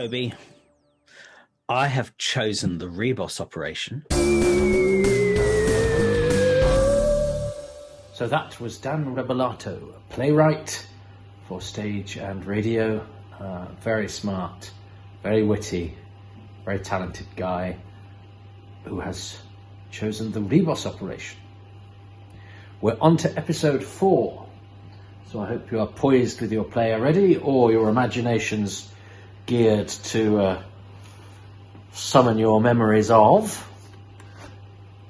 Toby. I have chosen the Ribos Operation. So that was Dan Rebellato, a playwright for stage and radio. Very smart, very witty, very talented guy who has chosen the Ribos Operation. We're on to episode 4. So I hope you are poised with your play already, or your imaginations geared to summon your memories of.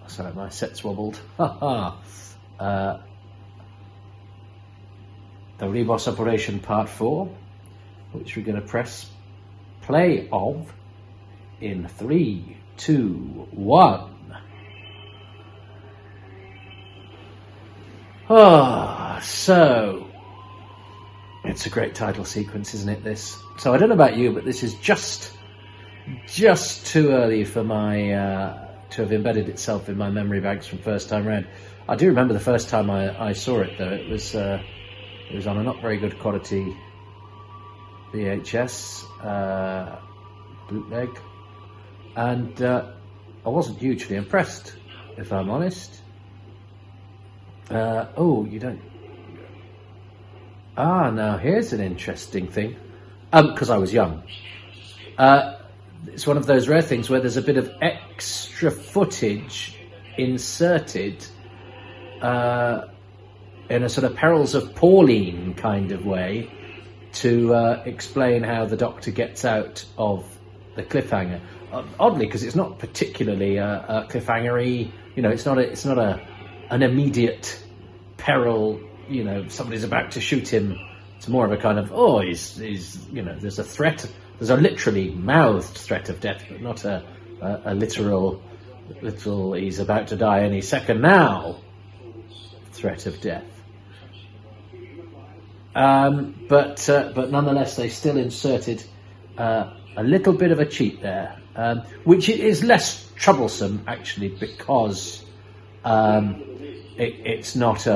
I sound like my set's wobbled. The Ribos Operation Part 4, which we're going to press play of in 3, 2, 1. So it's a great title sequence, isn't it, this? So I don't know about you, but this is just too early for my to have embedded itself in my memory banks from first time round. I do remember the first time I saw it, though. It was on a not very good quality VHS bootleg, and I wasn't hugely impressed, if I'm honest. You don't. Now here's an interesting thing. Because I was young. It's one of those rare things where there's a bit of extra footage inserted in a sort of Perils of Pauline kind of way to explain how the Doctor gets out of the cliffhanger. Oddly, because it's not particularly a cliffhanger-y. You know, it's not an immediate peril. You know, somebody's about to shoot him. It's more of a kind of, he's there's a threat. There's a literally mouthed threat of death, but not a literal he's about to die any second now threat of death. But nonetheless, they still inserted a little bit of a cheat there, which is less troublesome actually, because it's not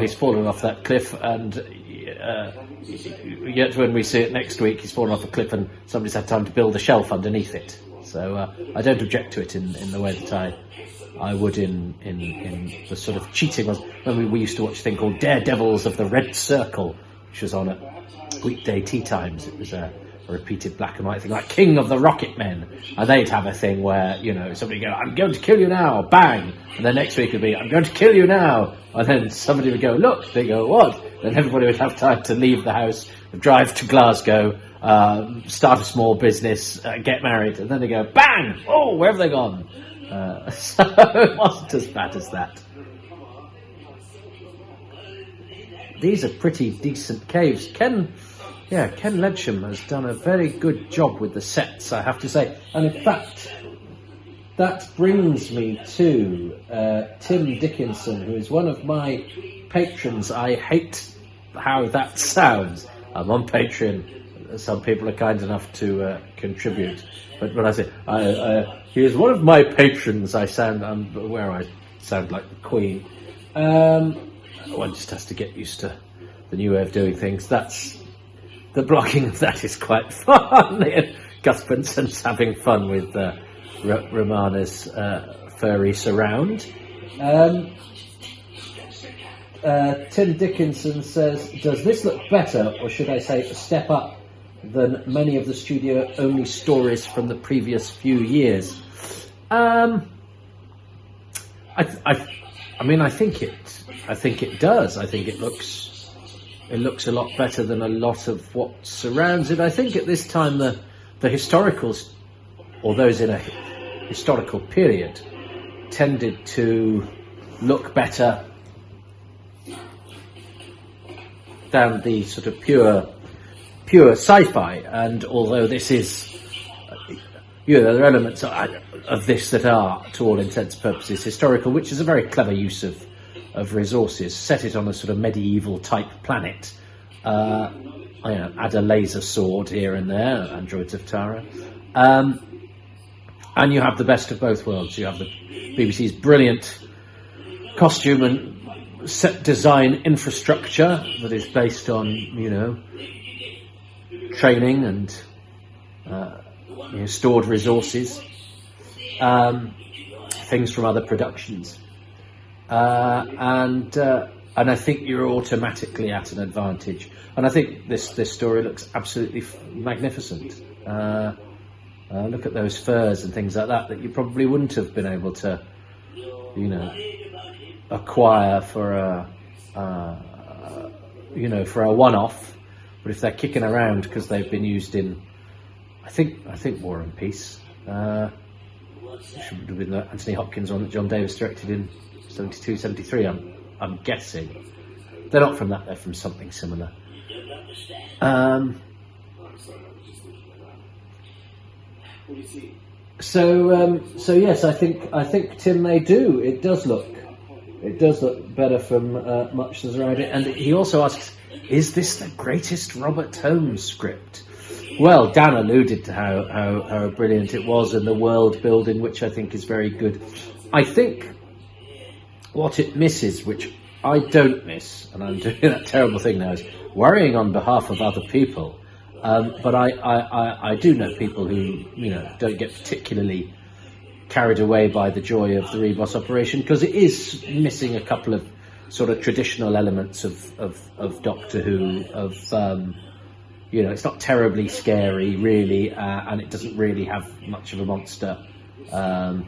he's fallen off that cliff, and yet when we see it next week, he's fallen off a cliff and somebody's had time to build a shelf underneath it. So I don't object to it in the way that I would in the sort of cheating was when we used to watch a thing called Daredevils of the Red Circle, which was on at weekday tea times. It was a repeated black and white thing, like King of the Rocket Men, and they'd have a thing where, you know, somebody go, "I'm going to kill you now," bang, and then next week would be, "I'm going to kill you now," and then somebody would go, "Look," they go, "What?" Then everybody would have time to leave the house, drive to Glasgow, start a small business, get married, and then they go, bang, oh, where have they gone? So it wasn't as bad as that. These are pretty decent caves. Ken Ledsham has done a very good job with the sets, I have to say. And in fact, that brings me to Tim Dickinson, who is one of my patrons. I hate how that sounds. I'm on Patreon. Some people are kind enough to contribute. But when I say, he is one of my patrons, I'm aware I sound like the Queen. One just has to get used to the new way of doing things. The blogging of that is quite fun. Gus Benson's having fun with Romana's furry surround. Tim Dickinson says, "Does this look better, or should I say a step up, than many of the studio-only stories from the previous few years?" I think it does. I think it looks a lot better than a lot of what surrounds it. I think at this time the historicals, or those in a historical period, tended to look better than the sort of pure sci-fi. And although this is, there are elements of this that are, to all intents and purposes, historical, which is a very clever use of resources. Set it on a sort of medieval type planet. Add a laser sword here and there, androids of Tara. And you have the best of both worlds. You have the BBC's brilliant costume and set design infrastructure that is based on, training and stored resources, things from other productions, and I think you're automatically at an advantage. And I think this story looks absolutely magnificent. Look at those furs and things like that you probably wouldn't have been able to, acquire for for a one-off. But if they're kicking around because they've been used in, I think War and Peace, should have been the Anthony Hopkins one that John Davis directed in 72, 73. I'm guessing they're not from that; they're from something similar. So yes, I think Tim, they do. It does look better from much as around it. And he also asks, is this the greatest Robert Holmes script? Well, Dan alluded to how brilliant it was, and the world building, which I think is very good. I think what it misses, which I don't miss, and I'm doing that terrible thing now, is worrying on behalf of other people. But I do know people who don't get particularly carried away by the joy of the Ribos Operation, because it is missing a couple of sort of traditional elements of Doctor Who. It's not terribly scary really, and it doesn't really have much of a monster, and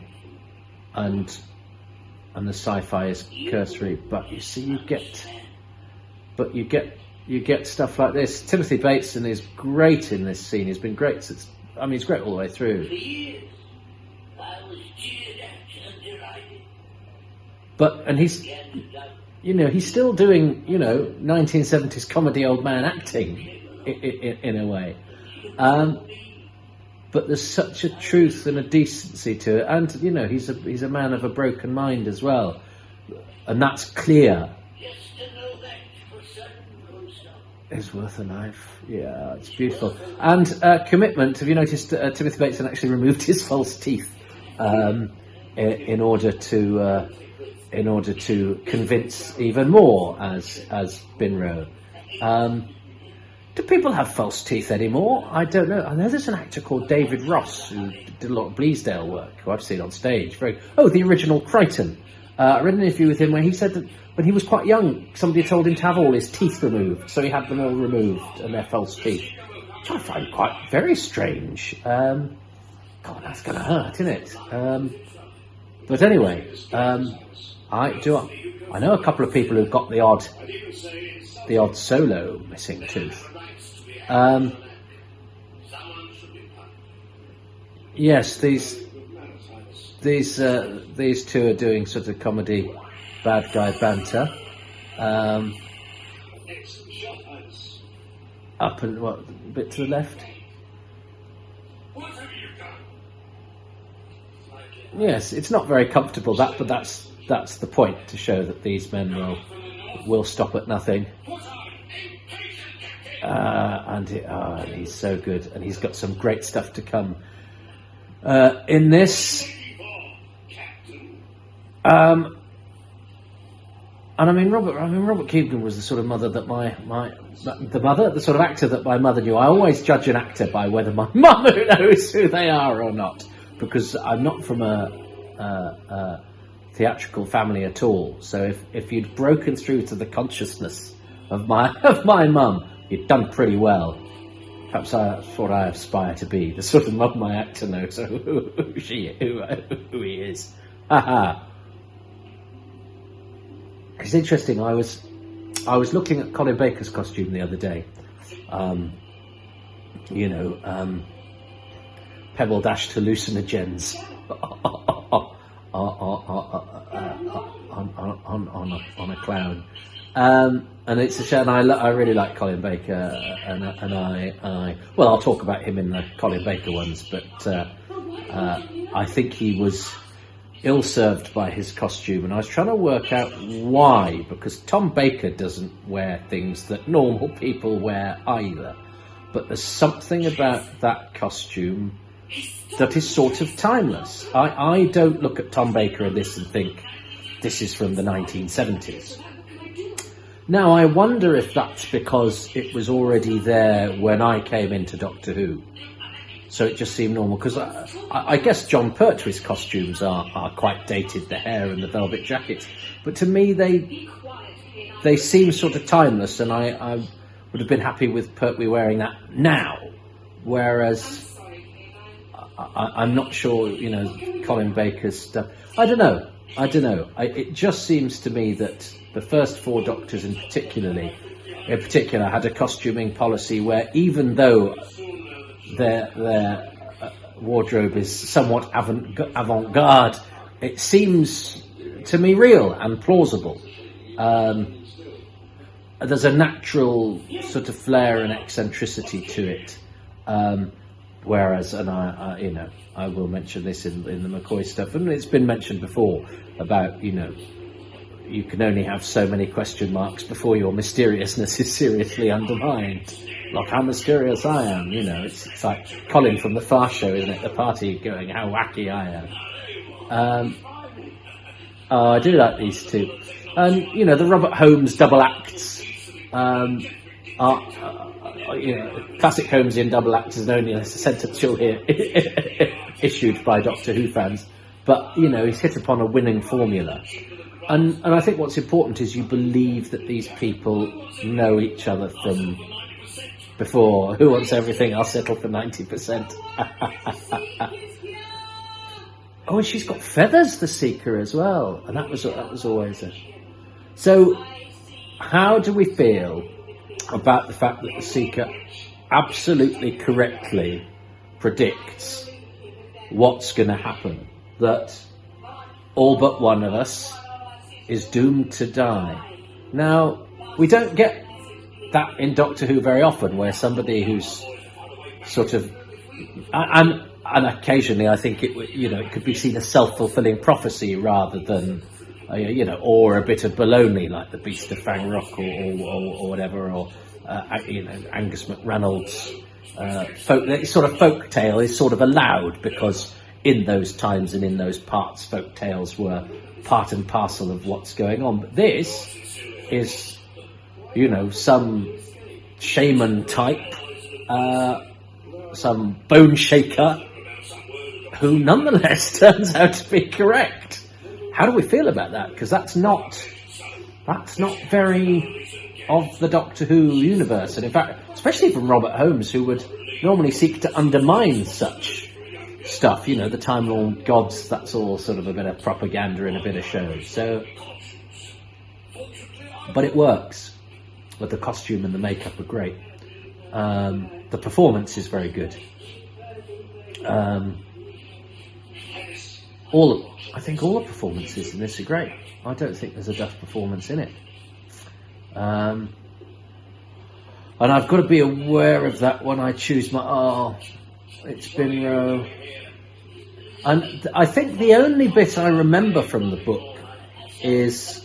the sci-fi is cursory. But you see, you get stuff like this. Timothy Bateson is great in this scene. He's been great since. He's great all the way through. And he's still doing 1970s comedy old man acting in a way. But there's such a truth and a decency to it, and he's a man of a broken mind as well, and that's clear. Is worth a life. Yeah, it's beautiful. And commitment. Have you noticed Timothy Bateson actually removed his false teeth in order to convince even more as Binro. Do people have false teeth anymore? I don't know. I know there's an actor called David Ross who did a lot of Bleasdale work, who I've seen on stage. The original Crichton. I read an interview with him where he said that when he was quite young, somebody told him to have all his teeth removed, so he had them all removed, and they're false teeth, which I find quite very strange. God, that's going to hurt, isn't it? But anyway, I know a couple of people who've got the odd solo missing tooth. Yes, these two are doing sort of comedy bad guy banter. Up and a bit to the left. Yes, it's not very comfortable, but that's the point, to show that these men will stop at nothing. And he's so good, and he's got some great stuff to come in this. And Robert Keegan was the sort of mother that the sort of actor that my mother knew. I always judge an actor by whether my mother knows who they are or not, because I'm not from a theatrical family at all. So if you'd broken through to the consciousness of my mum, you'd done pretty well. Perhaps that's what I aspire to be, the sort of mum my actor knows who he is. Haha. It's interesting. I was looking at Colin Baker's costume the other day. Pebble Dash hallucinogens on a clown, and it's a shame. And I really like Colin Baker, and I'll talk about him in the Colin Baker ones, but I think he was ill-served by his costume, and I was trying to work out why, because Tom Baker doesn't wear things that normal people wear either, but there's something about that costume that is sort of timeless. I don't look at Tom Baker in this and think this is from the 1970s. Now, I wonder if that's because it was already there when I came into Doctor Who. So it just seemed normal, because I guess John Pertwee's costumes are quite dated, the hair and the velvet jackets, but to me they seem sort of timeless, and I would have been happy with Pertwee wearing that now, whereas I'm not sure, you know, Colin Baker's stuff. I don't know. It just seems to me that the first 4 Doctors in particular had a costuming policy where, even though their wardrobe is somewhat avant-garde, it seems to me real and plausible. There's a natural sort of flair and eccentricity to it. Whereas, and I will mention this in the McCoy stuff, and it's been mentioned before about, you know, you can only have so many question marks before your mysteriousness is seriously undermined. Like, how mysterious I am, you know. It's like Colin from the Far Show, isn't it? The party going, how wacky I am. I do like these two. And, you know, the Robert Holmes double acts are, you know, classic Holmesian double act is only a sentence you'll hear issued by Doctor Who fans. But, you know, he's hit upon a winning formula. And I think what's important is you believe that these people know each other from before. Who wants everything? I'll settle for 90%. Oh, and she's got feathers, the Seeker, as well. And that was always it. So, how do we feel about the fact that the Seeker absolutely correctly predicts what's going to happen? That all but one of us is doomed to die. Now, we don't get that in Doctor Who very often, where somebody who's sort of, and occasionally I think it could be seen as self-fulfilling prophecy rather than, or a bit of baloney like the Beast of Fang Rock or whatever, or Angus MacReynolds' folk tale is sort of allowed, because in those times and in those parts, folk tales were part and parcel of what's going on. But this is, some shaman type, some bone shaker, who nonetheless turns out to be correct. How do we feel about that? Because that's not very of the Doctor Who universe, and in fact, especially from Robert Holmes, who would normally seek to undermine such stuff. The Time Lord gods, that's all sort of a bit of propaganda and a bit of show. So, but it works. But the costume and the makeup are great. The performance is very good. I think all the performances in this are great. I don't think there's a duff performance in it. And I've got to be aware of that when I choose it's Binro. And I think the only bit I remember from the book is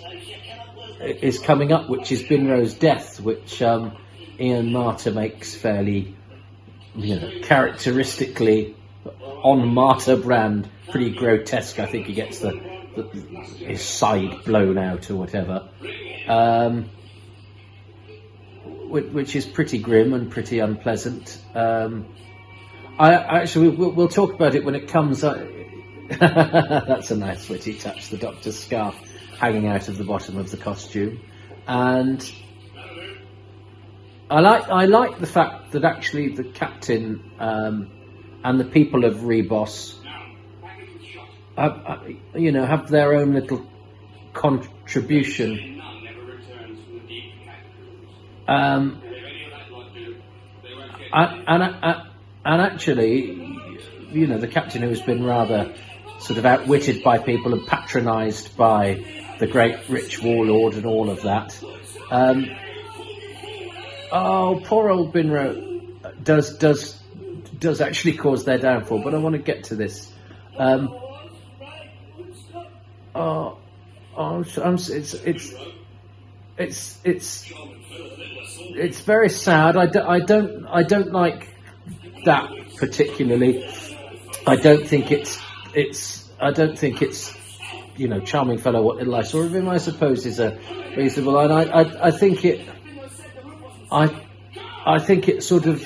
coming up, which is Binro's death, which Ian Marter makes fairly, characteristically on Marter brand, pretty grotesque. I think he gets his side blown out or whatever, which is pretty grim and pretty unpleasant. We'll talk about it when it comes up. That's a nice witty touch, the Doctor's scarf hanging out of the bottom of the costume. And I like the fact that actually the captain and the people of Ribos have their own little contribution. And actually, the captain, who has been rather sort of outwitted by people and patronised by the great rich warlord and all of that. Poor old Binro does actually cause their downfall. But I want to get to this. It's very sad. I don't like that particularly. I don't think it's charming fellow, what little I saw of him, I suppose, is a reasonable, and I think it sort of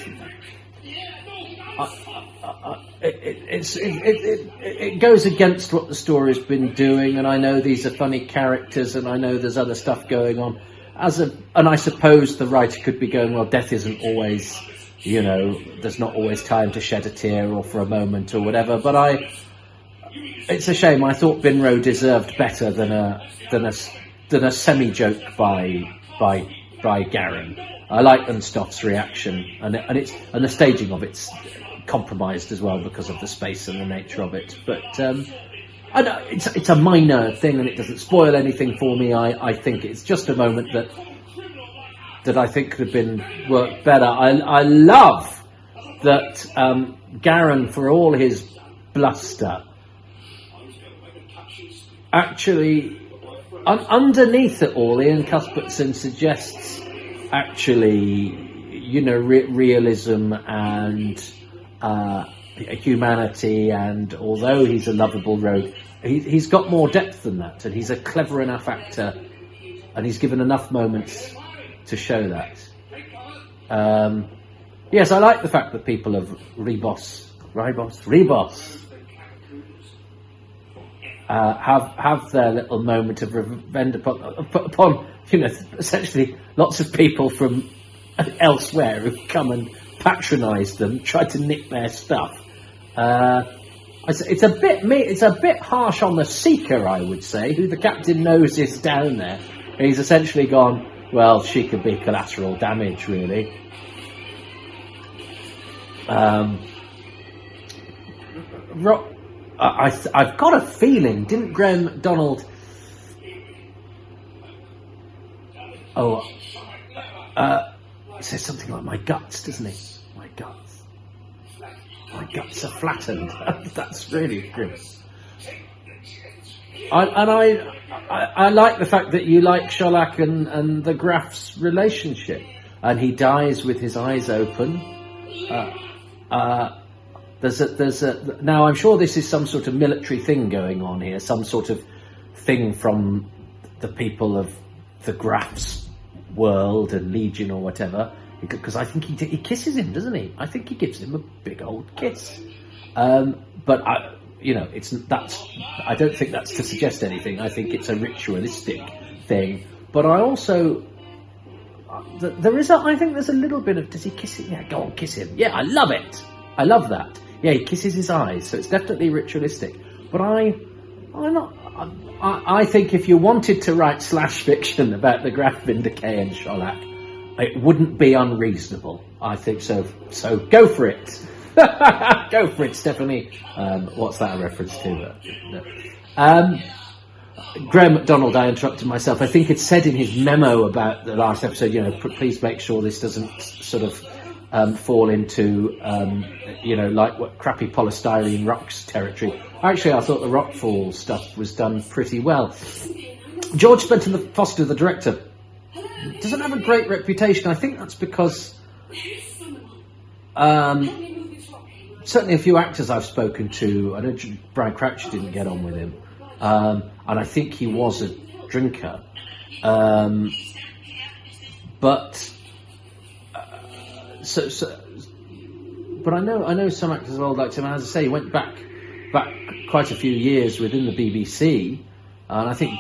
it goes against what the story's been doing, and I know these are funny characters, and I know there's other stuff going on. And I suppose the writer could be going, well, death isn't always, there's not always time to shed a tear or for a moment or whatever. But it's a shame. I thought Binro deserved better than a semi-joke by Garen. I like Unstoff's reaction, and the staging of it's compromised as well because of the space and the nature of it. But I know it's a minor thing, and it doesn't spoil anything for me. I think it's just a moment that I think could have been worked better. I love that Garen, for all his bluster, actually underneath it all, Ian Cuthbertson suggests actually, realism and humanity, and although he's a lovable rogue, he's got more depth than that, and he's a clever enough actor, and he's given enough moments to show that. Yes, I like the fact that people of Ribos have their little moment of revenge upon essentially lots of people from elsewhere who've come and patronised them, tried to nick their stuff. It's a bit harsh on the seeker, I would say, who the captain knows is down there. He's essentially gone, well, she could be collateral damage, really. I've got a feeling, didn't Graham MacDonald... says something like my guts, doesn't he? My guts are flattened. That's really grim. I like the fact that you like Sherlock and the Graf's relationship, and he dies with his eyes open. Now I'm sure this is some sort of military thing going on here, some sort of thing from the people of the Graf's world and Legion or whatever, because I think he kisses him, doesn't he? I think he gives him a big old kiss. But I don't think that's to suggest anything. I think it's a ritualistic thing. But I also I think there's a little bit of, does he kiss it? Yeah, go on, kiss him. Yeah, I love it. I love that. Yeah, he kisses his eyes, so it's definitely ritualistic. But I think if you wanted to write slash fiction about the Graf Vindicay and Sherlock, it wouldn't be unreasonable. I think so. So go for it. Go for it, Stephanie. What's that a reference to? Graham MacDonald, I interrupted myself. I think it's said in his memo about the last episode, please make sure this doesn't sort of fall into, like what crappy polystyrene rocks territory. Actually, I thought the Rockfall stuff was done pretty well. George Spenton Foster, the director, doesn't have a great reputation. I think that's because certainly a few actors I've spoken to, I know Brian Crouch didn't get on with him, and I think he was a drinker. But I know some actors all liked him, and as I say, he went back quite a few years within the BBC, and I think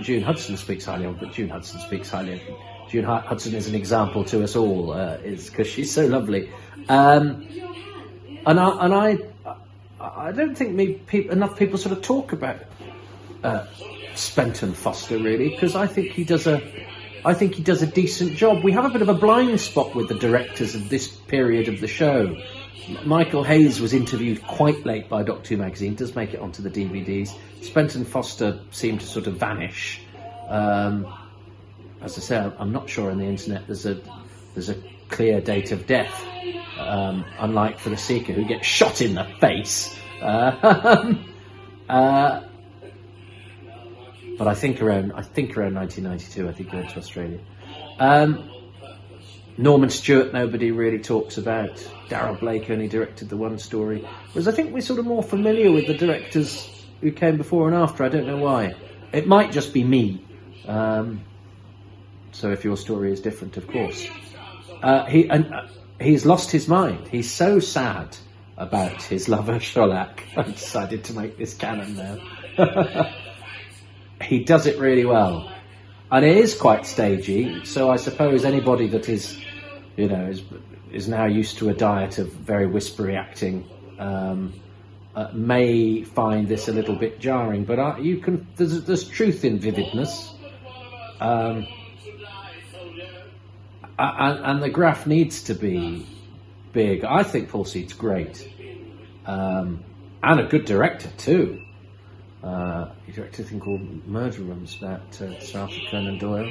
June Hudson speaks highly of him. But June Hudson speaks highly of him. June Hudson is an example to us all, is because she's so lovely. And I don't think enough people sort of talk about Spenton Foster, really, because I think he does a decent job. We have a bit of a blind spot with the directors of this period of the show. Michael Hayes was interviewed quite late by Doctor Who magazine, does make it onto the DVDs. Spenton Foster seemed to sort of vanish. As I say, I'm not sure on the internet there's a clear date of death, unlike for the Seeker, who gets shot in the face. But I think around 1992, I think he went to Australia. Norman Stewart, nobody really talks about. Darryl Blake only directed the one story. Whereas I think we're sort of more familiar with the directors who came before and after. I don't know why. It might just be me. So if your story is different, of course. He's lost his mind. He's so sad. about his lover Sherlock. I decided to make this canon now. He does it really well, and it is quite stagey. So I suppose anybody that is, you know, is now used to a diet of very whispery acting may find this a little bit jarring. But you can. There's truth in vividness. And the graph needs to be big. I think Paul Seed's great, and a good director too. He directed a thing called Murder Rooms about Sir Arthur Conan Doyle.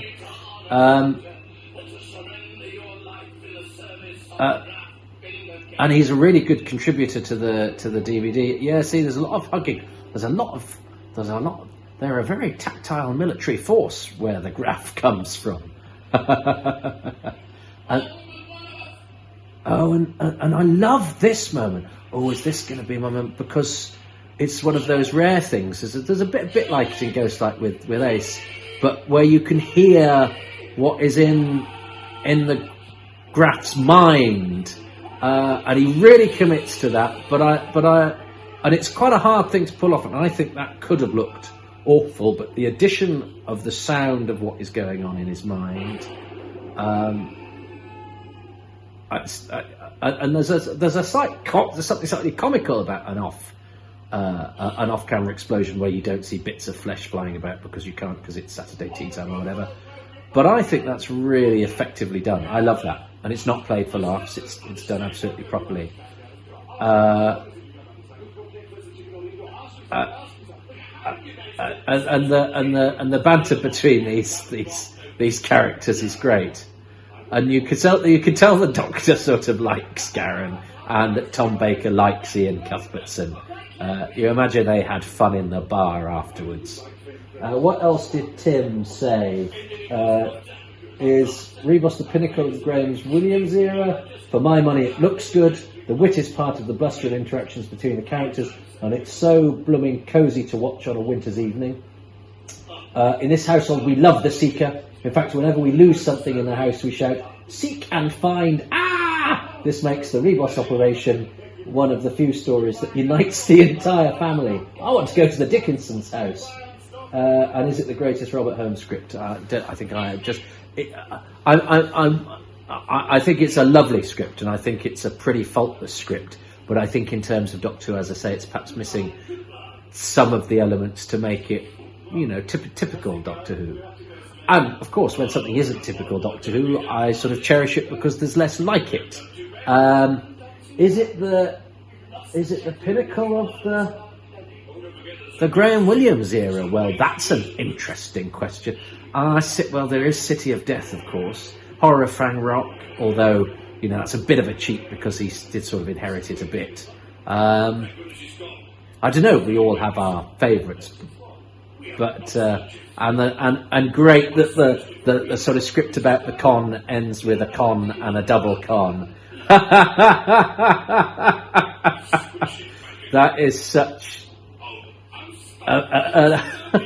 And he's a really good contributor to the DVD. Yeah, see, there's a lot of hugging. They're a very tactile military force where the graph comes from. And I love this moment. Oh, is this going to be a moment? Because it's one of those rare things. There's a bit like it in Ghostlight with Ace, but where you can hear what is in the Graph's mind, and he really commits to that. And it's quite a hard thing to pull off. And I think that could have looked awful, but the addition of the sound of what is going on in his mind, and there's something slightly comical about an off-camera explosion where you don't see bits of flesh flying about because you can't, because it's Saturday tea time or whatever. But I think that's really effectively done. I love that, and it's not played for laughs. It's done absolutely properly. And the banter between these characters is great, and you could tell the Doctor sort of likes Garen, and that Tom Baker likes Ian Cuthbertson. You imagine they had fun in the bar afterwards. What else did Tim say? Is Ribos the pinnacle of Graham's Williams era? For my money, it looks good. The wit is part of the blustering interactions between the characters, and it's so blooming cosy to watch on a winter's evening. In this household, we love the Seeker. In fact, whenever we lose something in the house, we shout, "Seek and find!" Ah! This makes the Ribos Operation one of the few stories that unites the entire family. I want to go to the Dickinson's house. And is it the greatest Robert Holmes script? I think I think it's a lovely script, and I think it's a pretty faultless script. But I think in terms of Doctor Who, as I say, it's perhaps missing some of the elements to make it, you know, typical Doctor Who. And of course, when something isn't typical Doctor Who, I sort of cherish it because there's less like it. Is it the pinnacle of the Graham Williams era? Well, that's an interesting question. Well, there is City of Death, of course. Horror of Fang Rock, although, you know, that's a bit of a cheat because he did sort of inherit it a bit. I don't know, we all have our favourites. But, and great that the sort of script about the con ends with a con and a double con. That is such a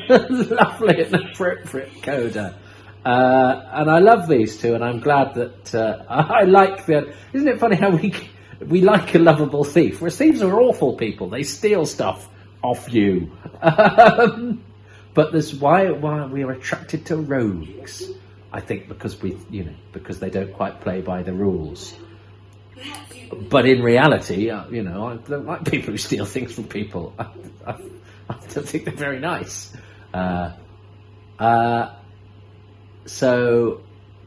lovely and appropriate coda. And I love these two, and I'm glad that I like the. Isn't it funny how we like a lovable thief? Whereas thieves are awful people; they steal stuff off you. But there's why we are attracted to rogues. I think because because they don't quite play by the rules. But in reality, I don't like people who steal things from people. I don't think they're very nice. So,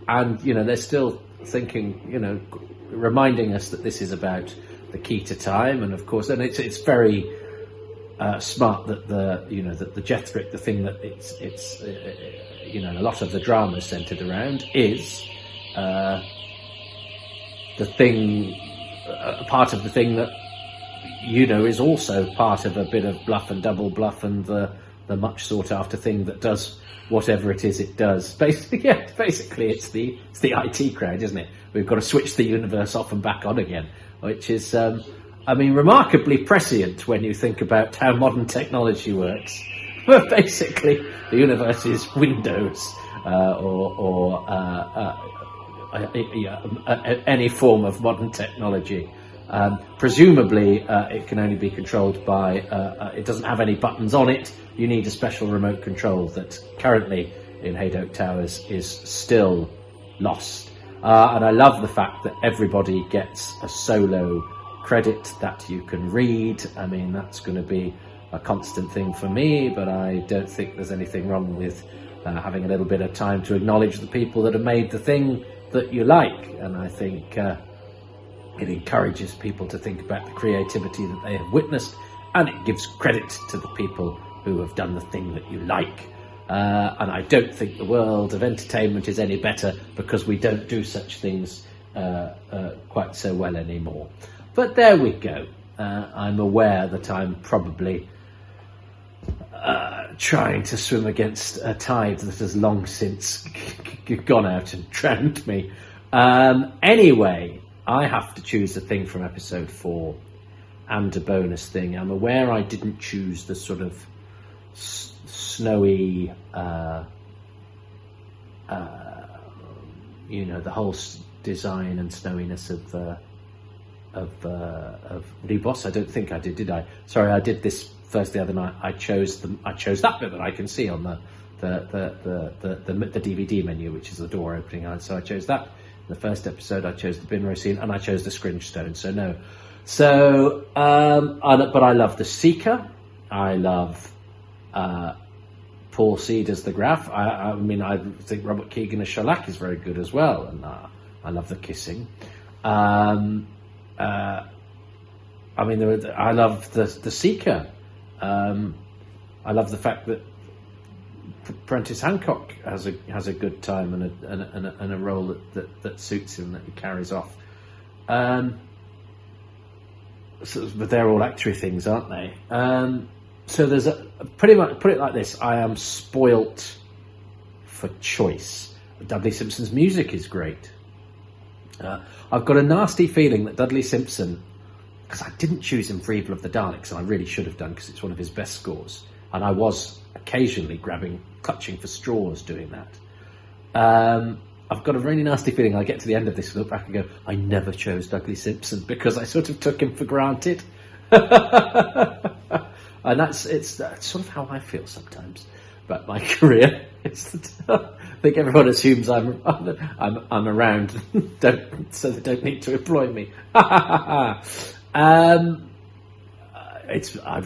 and they're still thinking, reminding us that this is about the key to time, and of course, and it's very smart that the Jethric, the thing that it's a lot of the drama is centered around is the thing, part of the thing that is also part of a bit of bluff and double bluff and the much sought after thing that does whatever it is it does. Basically, it's the IT crowd, isn't it? We've got to switch the universe off and back on again, which is, remarkably prescient when you think about how modern technology works. But basically, the universe is Windows or any form of modern technology. Presumably, it can only be controlled by, it doesn't have any buttons on it. You need a special remote control that currently in Hadoke Towers is still lost. And I love the fact that everybody gets a solo credit that you can read. I mean, that's going to be a constant thing for me, but I don't think there's anything wrong with having a little bit of time to acknowledge the people that have made the thing that you like. And I think it encourages people to think about the creativity that they have witnessed, and it gives credit to the people who have done the thing that you like. And I don't think the world of entertainment is any better because we don't do such things quite so well anymore. But there we go. I'm aware that I'm probably trying to swim against a tide that has long since gone out and drowned me. Anyway, I have to choose a thing from episode 4 and a bonus thing. I'm aware I didn't choose the sort of snowy, the whole design and snowiness of Ribos. I don't think I did I? Sorry, I did this first the other night. I chose that bit that I can see on the DVD menu, which is the door opening. So I chose that. In the first episode, I chose the Binro scene, and I chose the Scringe Stone. So no. So, but I love the Seeker. I love Paul Seed as the Graph. I mean, I think Robert Keegan as Shellac is very good as well, and I love the kissing. I mean, I love the Seeker. I love the fact that Prentice Hancock has a good time and a role that suits him, that he carries off. But they're all actory things, aren't they? So there's pretty much, put it like this: I am spoilt for choice. Dudley Simpson's music is great. I've got a nasty feeling that Dudley Simpson, because I didn't choose him for Evil of the Daleks, and I really should have done because it's one of his best scores, and I was occasionally clutching for straws doing that. I've got a really nasty feeling I'll get to the end of this, look back and go, I never chose Dudley Simpson because I sort of took him for granted. And it's sort of how I feel sometimes about my career. I think everyone assumes I'm around, so they don't need to employ me. I'd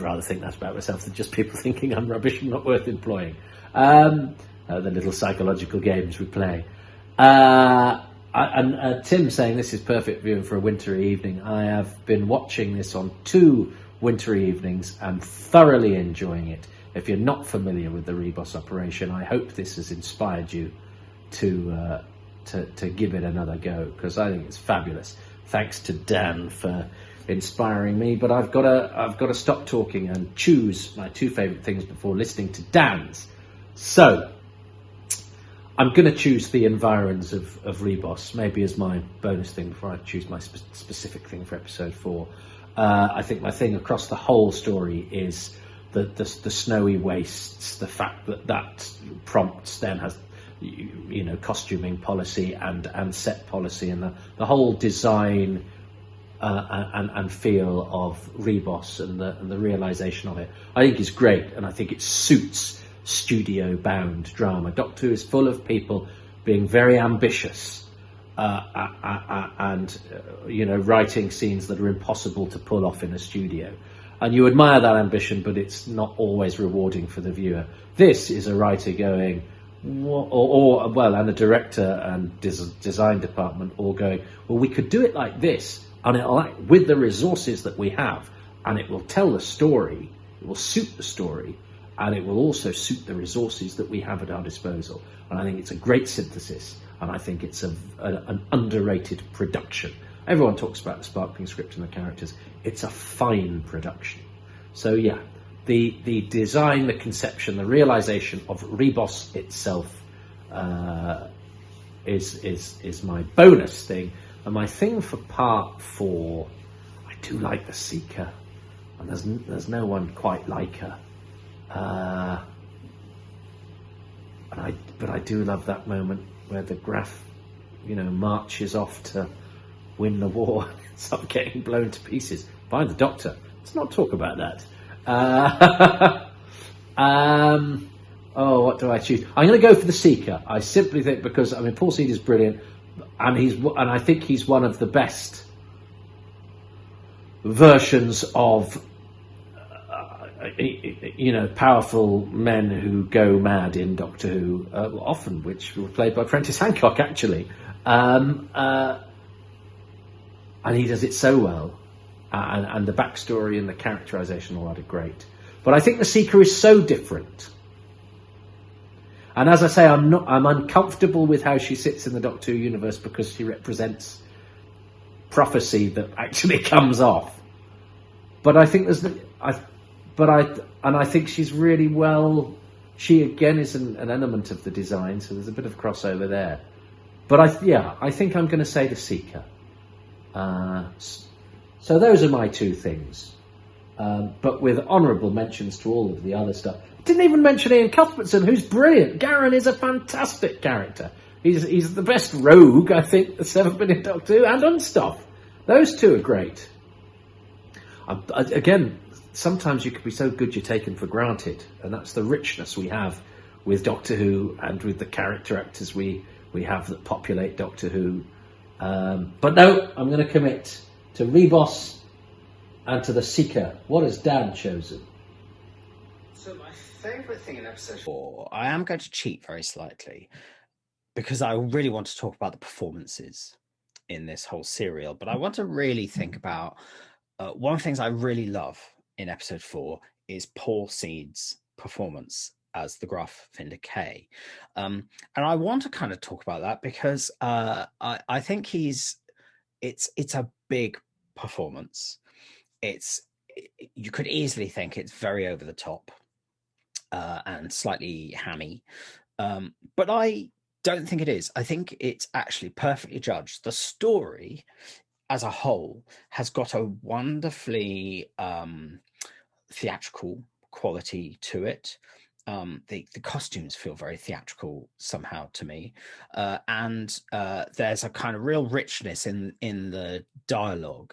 rather think that about myself than just people thinking I'm rubbish and not worth employing. The little psychological games we play. And Tim saying this is perfect viewing for a wintry evening. I have been watching this on 2 wintry evenings and thoroughly enjoying it. If you're not familiar with the Ribos Operation, I hope this has inspired you to give it another go, because I think it's fabulous. Thanks to Dan for inspiring me, but I've got to stop talking and choose my 2 favourite things before listening to Dan's. So I'm going to choose the environs of Ribos, maybe as my bonus thing before I choose my specific thing for episode 4. I think my thing across the whole story is the snowy wastes, the fact that prompts then has costuming policy and set policy, and the whole design and feel of Ribos and the realisation of it, I think is great, and I think it suits studio-bound drama. Doctor Who is full of people being very ambitious and writing scenes that are impossible to pull off in a studio. And you admire that ambition, but it's not always rewarding for the viewer. This is a writer going, and a director and design department all going, well, we could do it like this, and it'll act with the resources that we have, and it will tell the story, it will suit the story, and it will also suit the resources that we have at our disposal. And I think it's a great synthesis, and I think it's an underrated production. Everyone talks about the sparkling script and the characters. It's a fine production. So yeah, the design, the conception, the realisation of Ribos itself is my bonus thing. And my thing for part 4, I do like the Seeker, and there's no one quite like her. But I do love that moment where the Graph, marches off to win the war, ends up getting blown to pieces by the Doctor. Let's not talk about that. What do I choose? I'm going to go for the Seeker. I simply think because Paul Seed is brilliant, and I think he's one of the best versions of powerful men who go mad in Doctor Who, often which were played by Prentice Hancock actually, and he does it so well, and the backstory and the characterization all that are great. But I think the Seeker is so different. And as I say, I'm uncomfortable with how she sits in the Doctor Who universe because she represents prophecy that actually comes off. But I think I think she's really well. She again is an element of the design, so there's a bit of crossover there. But I think I'm going to say the Seeker. So those are my two things. But with honourable mentions to all of the other stuff. Didn't even mention Ian Cuthbertson, who's brilliant. Garen is a fantastic character. He's the best rogue, I think, that's ever been in Doctor Who, and Unstuff. Those two are great. Again, sometimes you can be so good you're taken for granted, and that's the richness we have with Doctor Who and with the character actors we have that populate Doctor Who. But no, I'm going to commit to Ribos and to the Seeker. What has Dan chosen? So my favourite thing in episode 4, I am going to cheat very slightly because I really want to talk about the performances in this whole serial, but I want to really think about one of the things I really love in episode 4 is Paul Seed's performance as the Graffinder K. And I want to kind of talk about that because I think it's a big performance. You could easily think it's very over the top and slightly hammy, but I don't think it is. I think it's actually perfectly judged. The story as a whole has got a wonderfully theatrical quality to it. The costumes feel very theatrical somehow to me, and there's a kind of real richness in the dialogue,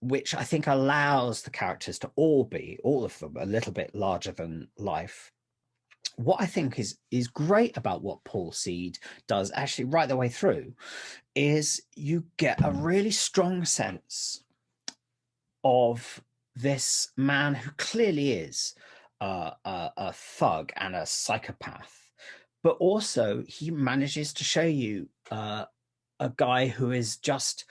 which I think allows the characters to all of them, a little bit larger than life. What I think is great about what Paul Seed does actually right the way through is you get a really strong sense of this man who clearly is a thug and a psychopath, but also he manages to show you a guy who is just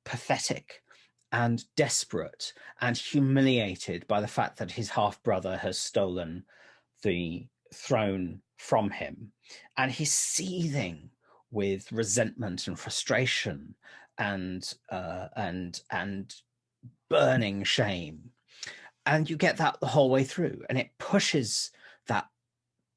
pathetic and desperate and humiliated by the fact that his half-brother has stolen the throne from him, and he's seething with resentment and frustration and burning shame, and you get that the whole way through, and it pushes that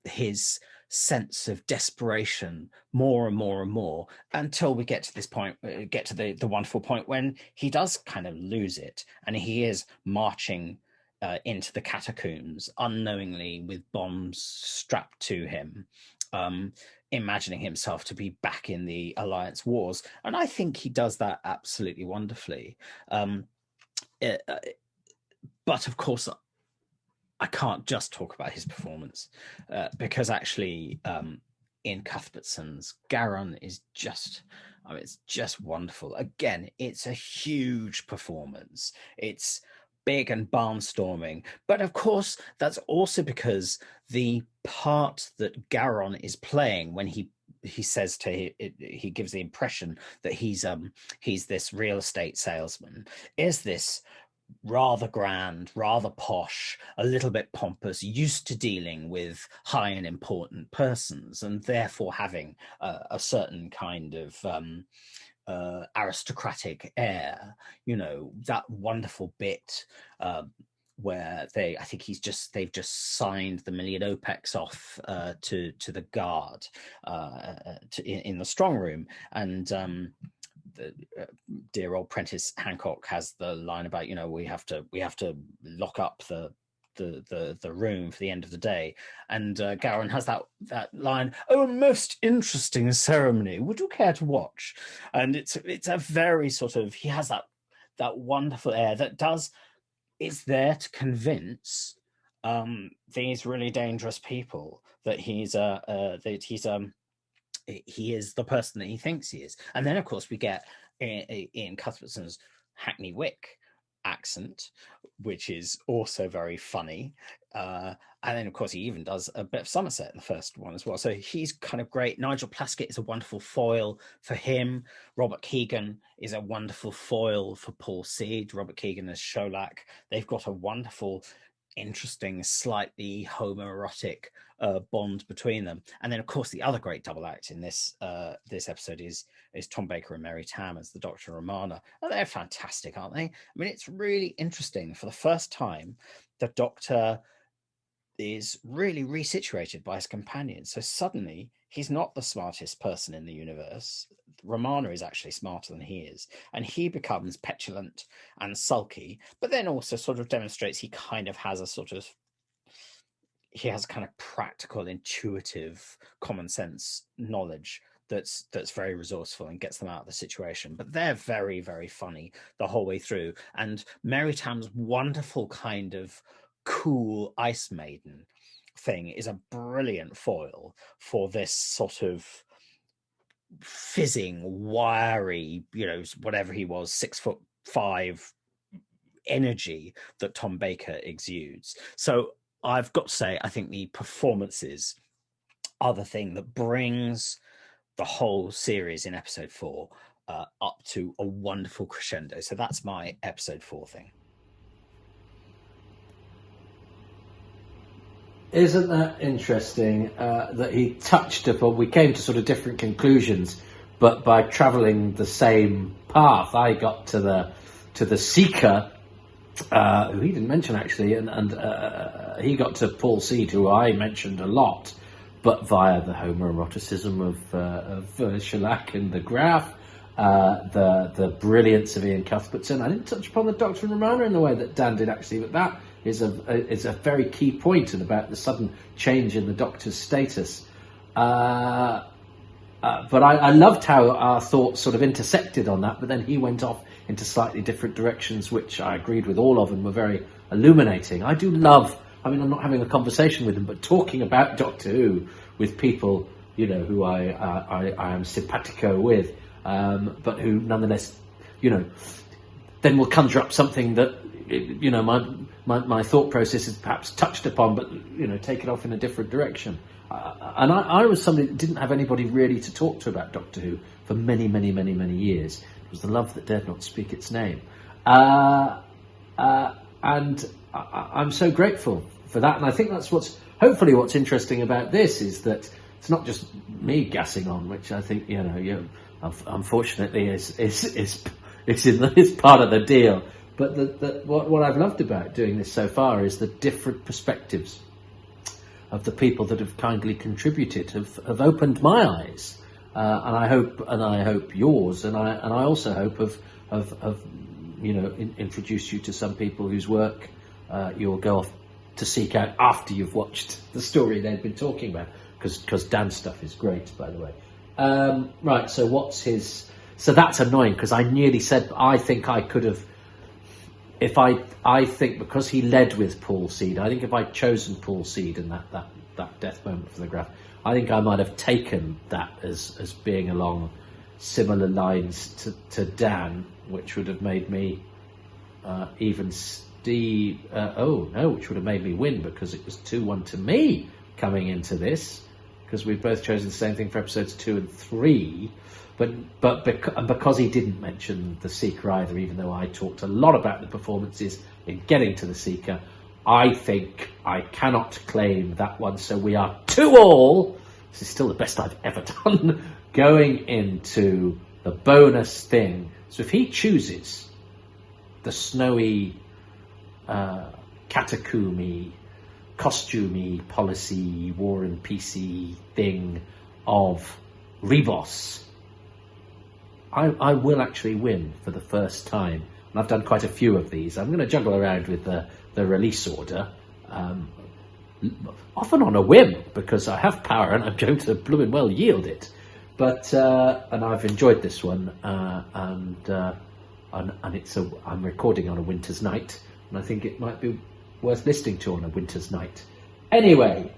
his sense of desperation more and more and more until we get to this point, get to the wonderful point when he does kind of lose it, and he is marching into the catacombs unknowingly with bombs strapped to him, imagining himself to be back in the Alliance wars. And I think he does that absolutely wonderfully. But of course, I can't just talk about his performance because actually Ian Cuthbertson's Garen is just, it's just wonderful. Again, it's a huge performance. It's big and barnstorming, but of course that's also because the part that Garen is playing when he says he gives the impression that he's this real estate salesman is this rather grand, rather posh, a little bit pompous, used to dealing with high and important persons, and therefore having a certain kind of aristocratic air. You know, that wonderful bit where they've just signed the million OPEX off to the guard in the strong room, and dear old Prentice Hancock has the line about, we have to lock up the the room for the end of the day, and Gowron has that line, "Oh, a most interesting ceremony. Would you care to watch?" And it's a very sort of, he has that wonderful air that is there to convince these really dangerous people that he is the person that he thinks he is. And then, of course, we get Ian Cuthbertson's Hackney Wick accent, which is also very funny. And then, of course, he even does a bit of Somerset in the first one as well. So he's kind of great. Nigel Plaskitt is a wonderful foil for him. Robert Keegan is a wonderful foil for Paul Seed. Robert Keegan as Sholak. They've got a wonderful, interesting, slightly homoerotic bond between them. And then, of course, the other great double act in this episode is Tom Baker and Mary Tam as the Dr. Romana. And they're fantastic, aren't they? I mean, it's really interesting. For the first time, the Doctor is really resituated by his companion. So suddenly, he's not the smartest person in the universe. Romana is actually smarter than he is. And he becomes petulant and sulky, but then also sort of demonstrates he kind of has kind of practical, intuitive, common sense knowledge that's very resourceful and gets them out of the situation. But they're very, very funny the whole way through. And Mary Tam's wonderful kind of cool Ice Maiden thing is a brilliant foil for this sort of fizzing, wiry, whatever he was, 6'5" energy that Tom Baker exudes. So I've got to say, I think the performances are the thing that brings the whole series in episode 4 up to a wonderful crescendo. So that's my episode 4 thing. Isn't that interesting that he touched upon, we came to sort of different conclusions, but by travelling the same path, I got to the Seeker, who he didn't mention actually, and he got to Paul Seed, who I mentioned a lot, but via the homoeroticism of Shellac and the Graph, the brilliance of Ian Cuthbertson. I didn't touch upon the Doctor and Romana in the way that Dan did actually, but that is a very key point, and about the sudden change in the Doctor's status. But I loved how our thoughts sort of intersected on that, but then he went off into slightly different directions, which I agreed with all of, and were very illuminating. I do love, I mean, I'm not having a conversation with him, but talking about Doctor Who with people, who I am simpatico with, but who nonetheless, then will conjure up something that, my thought process is perhaps touched upon, but, take it off in a different direction. And I was somebody that didn't have anybody really to talk to about Doctor Who for many, many, many, many years. It was the love that dared not speak its name. And I'm so grateful for that. And I think that's hopefully what's interesting about this, is that it's not just me gassing on, which I think, unfortunately is part of the deal. But what I've loved about doing this so far is the different perspectives of the people that have kindly contributed have opened my eyes, and I hope yours, and I also hope of introduce you to some people whose work you'll go off to seek out after you've watched the story they've been talking about, because Dan's stuff is great, by the way. Right, so what's his? So that's annoying, because I nearly said I think I could have. If I think because he led with Paul Seed, I think if I'd chosen Paul Seed and that death moment for the Graph, I think I might have taken that as being along similar lines to Dan, which would have made me even Steve. Which would have made me win, because it was 2-1 to me coming into this, because we've both chosen the same thing for episodes 2 and 3. But because he didn't mention the Seeker either, even though I talked a lot about the performances in getting to the Seeker, I think I cannot claim that one. So we are 2-2. This is still the best I've ever done. Going into the bonus thing. So if he chooses the snowy, catacomby, costumey, policy, war and peacey thing of Ribos, I will actually win for the first time. And I've done quite a few of these. I'm going to juggle around with the release order, often on a whim, because I have power and I'm going to blooming well yield it. But and I've enjoyed this one, and I'm recording on a winter's night, and I think it might be worth listening to on a winter's night. Anyway,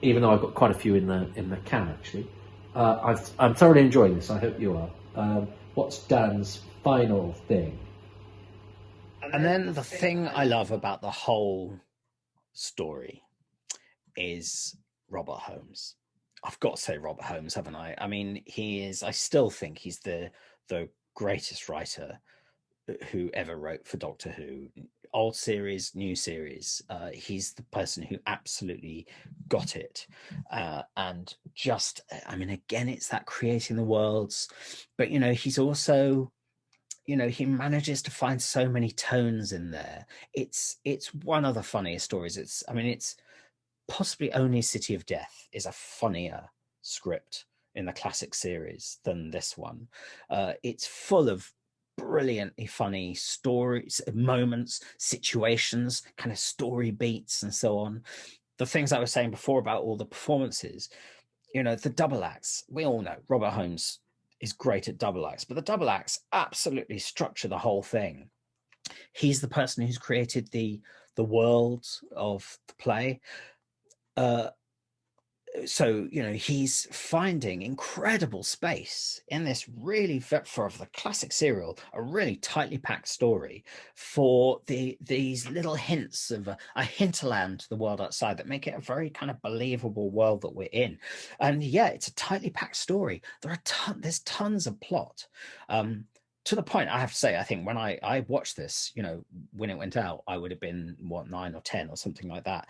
even though I've got quite a few in the can actually, I'm thoroughly enjoying this. I hope you are. What's Dan's final thing? And then the thing I love about the whole story is Robert Holmes. I've got to say Robert Holmes, haven't I? I mean, I still think he's the greatest writer who ever wrote for Doctor Who. Old series, new series. He's the person who absolutely got it. And just, I mean, again, it's that creating the worlds. But, he's also, he manages to find so many tones in there. It's one of the funniest stories. It's possibly only City of Death is a funnier script in the classic series than this one. It's full of brilliantly funny stories, moments, situations, kind of story beats and so on. The things I was saying before about all the performances, the double acts, we all know Robert Holmes is great at double acts, but the double acts absolutely structure the whole thing. He's the person who's created the world of the play. So, he's finding incredible space in this really, for the classic serial, a really tightly packed story for these little hints of a hinterland to the world outside that make it a very kind of believable world that we're in. And yeah, it's a tightly packed story. There's tons of plot. To the point, I have to say, I think when I watched this, when it went out, I would have been, 9 or 10 or something like that.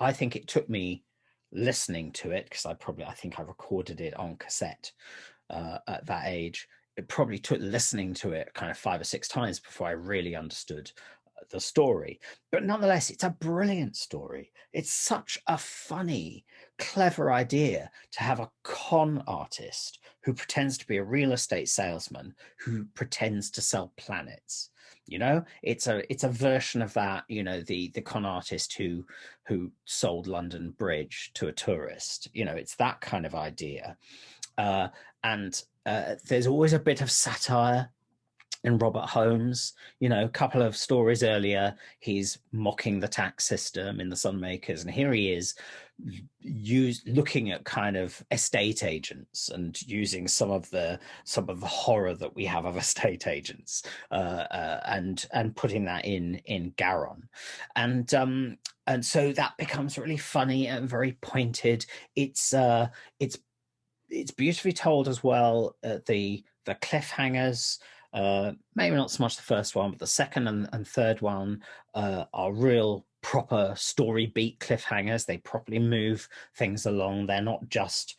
I think it took me listening to it, because I think I recorded it on cassette at that age. It probably took listening to it kind of 5 or 6 times before I really understood the story. But nonetheless, it's a brilliant story. It's such a funny, clever idea to have a con artist who pretends to be a real estate salesman who pretends to sell planets. It's a version of that, the con artist who sold London Bridge to a tourist. It's that kind of idea. And there's always a bit of satire in Robert Holmes. A couple of stories earlier, he's mocking the tax system in The Sunmakers, and here he is looking at kind of estate agents and using some of the horror that we have of estate agents, and putting that in Garon, and so that becomes really funny and very pointed. It's beautifully told as well. The cliffhangers, maybe not so much the first one, but the second and third one are real proper story beat cliffhangers. They properly move things along. They're not just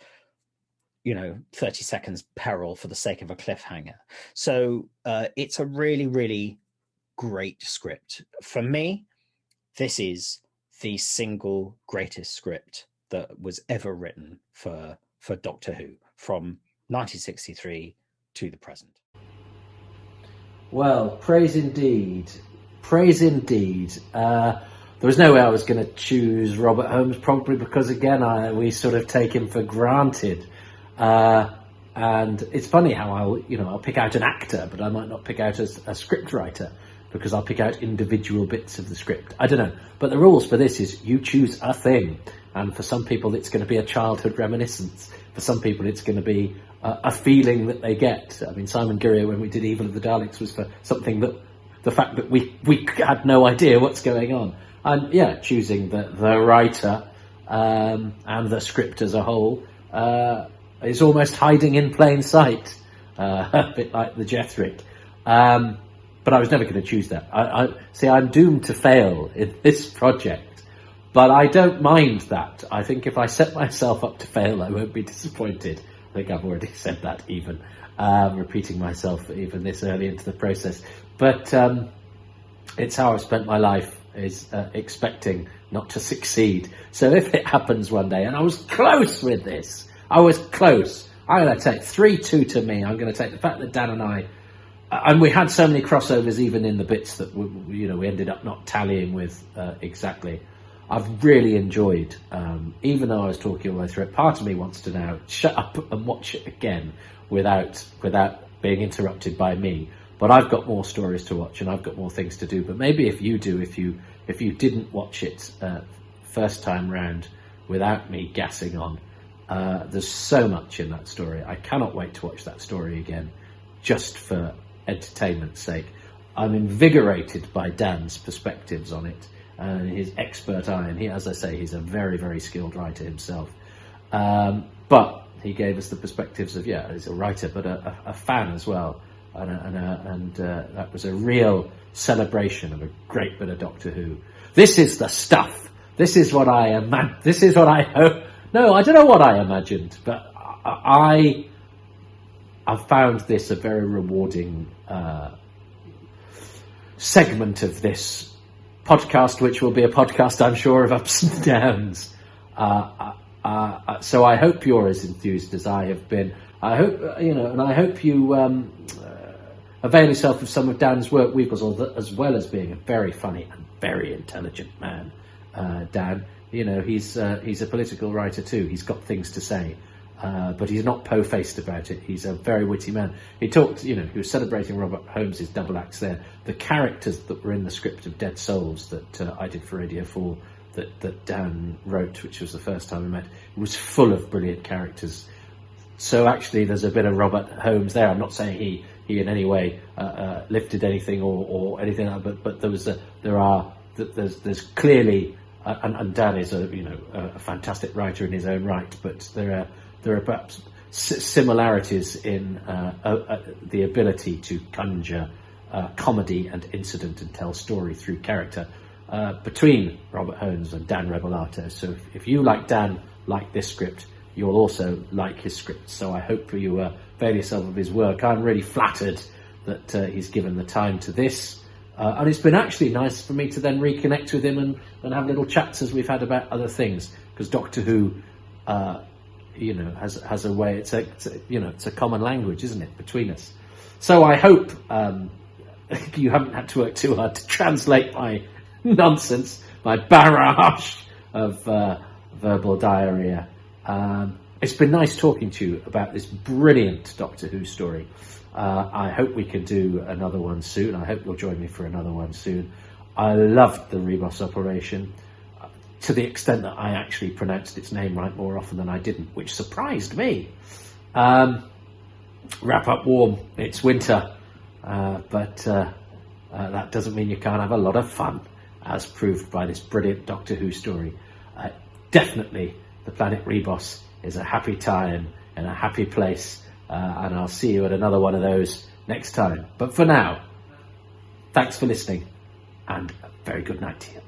30 seconds peril for the sake of a cliffhanger. So it's a really, really great script. For me, this is the single greatest script that was ever written for Doctor Who from 1963 to the present. Well, praise indeed. Praise indeed. There was no way I was going to choose Robert Holmes, probably because, again, we sort of take him for granted. And it's funny how I'll pick out an actor, but I might not pick out a script writer, because I'll pick out individual bits of the script. I don't know. But the rules for this is you choose a thing. And for some people, it's going to be a childhood reminiscence. For some people, it's going to be a feeling that they get. I mean, Simon Gurrier, when we did Evil of the Daleks, was for something that the fact that we had no idea what's going on. And yeah, choosing the writer and the script as a whole is almost hiding in plain sight, a bit like the Jethric. But I was never going to choose that. I see, I'm doomed to fail in this project, but I don't mind that. I think if I set myself up to fail, I won't be disappointed. I think I've already said that, even repeating myself even this early into the process. But it's how I've spent my life, is expecting not to succeed. So if it happens one day, and I was close with this, I was close. I'm going to take 3-2 to me. I'm going to take the fact that Dan and I and we had so many crossovers, even in the bits that we ended up not tallying with exactly. I've really enjoyed, even though I was talking all the way through it. Part of me wants to now shut up and watch it again without being interrupted by me. But I've got more stories to watch and I've got more things to do. But maybe if you do, if you didn't watch it first time round without me gassing on, there's so much in that story. I cannot wait to watch that story again, just for entertainment's sake. I'm invigorated by Dan's perspectives on it and his expert eye. And he, as I say, he's a very, very skilled writer himself. But he gave us the perspectives of, he's a writer, but a fan as well. And that was a real celebration of a great bit of Doctor Who. This is the stuff. This is what I This is what I hope. No, I don't know what I imagined, but I found this a very rewarding segment of this podcast, which will be a podcast, I'm sure, of ups and downs. So I hope you're as enthused as I have been. I hope, and I hope you avail yourself of some of Dan's work, as well as being a very funny and very intelligent man. Dan, he's a political writer too. He's got things to say, but he's not po-faced about it. He's a very witty man. He talked, he was celebrating Robert Holmes's double acts there. The characters that were in the script of Dead Souls that I did for Radio 4, that Dan wrote, which was the first time we met, it was full of brilliant characters. So actually, there's a bit of Robert Holmes there. I'm not saying he in any way lifted anything or anything like that, but there's clearly, and Dan is a fantastic writer in his own right, but there are perhaps similarities in the ability to conjure comedy and incident and tell story through character between Robert Holmes and Dan Rebellato. So if you, like Dan, like this script, you'll also like his script. So I hope you avail yourself of his work. I'm really flattered that he's given the time to this. And it's been actually nice for me to then reconnect with him and have little chats as we've had about other things. Because Doctor Who, has a way, it's a common language, isn't it, between us? So I hope you haven't had to work too hard to translate my nonsense, my barrage of verbal diarrhea. It's been nice talking to you about this brilliant Doctor Who story. I hope we can do another one soon. I hope you'll join me for another one soon. I loved the Ribos Operation, to the extent that I actually pronounced its name right more often than I didn't, which surprised me. Wrap up warm. It's winter. But that doesn't mean you can't have a lot of fun, as proved by this brilliant Doctor Who story. Definitely, the planet Ribos is a happy time and a happy place, and I'll see you at another one of those next time. But for now, thanks for listening, and a very good night to you.